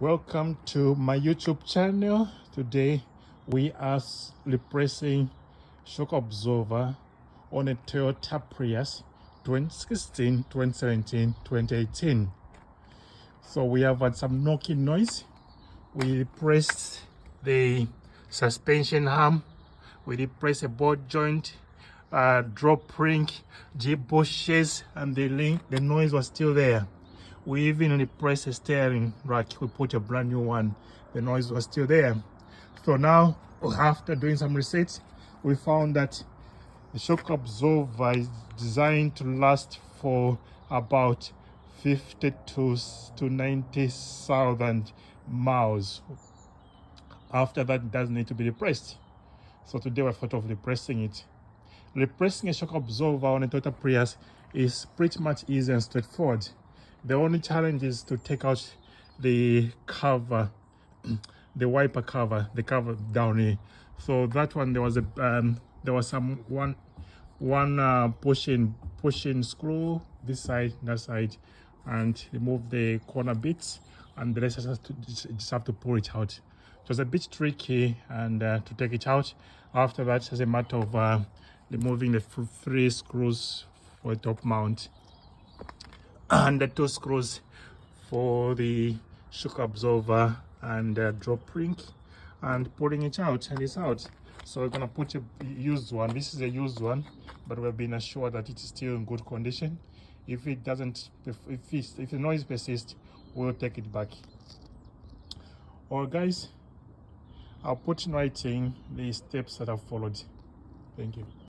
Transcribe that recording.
Welcome to my YouTube channel. Today we are replacing shock absorber on a Toyota Prius 2016, 2017, 2018. So we have had some knocking noise. We replaced the suspension arm, we replaced a ball joint, drop ring, G-bushes, and the noise was still there. We even replaced the steering rack. We put a brand new one. The noise was still there. So now, after doing some research, we found that the shock absorber is designed to last for about 52 to 90,000 miles. After that, it doesn't need to be replaced. So today we thought of replacing it. Replacing a shock absorber on a Toyota Prius is pretty much easy and straightforward. The only challenge is to take out the cover, the wiper cover, the cover down here. So that one, there was one pushing screw this side, that side, and remove the corner bits, and the rest just have to pull it out. It was a bit tricky and to take it out. After that, it's a matter of removing the 3 screws for the top mount and the 2 screws for the shock absorber and drop ring, and pulling it out, and it's out. So we're gonna put a used one. This is a used one, but we've been assured that it is still in good condition. If it doesn't, if the noise persists, we'll take it back. Alright guys, I'll put in writing the steps that I've followed. Thank you.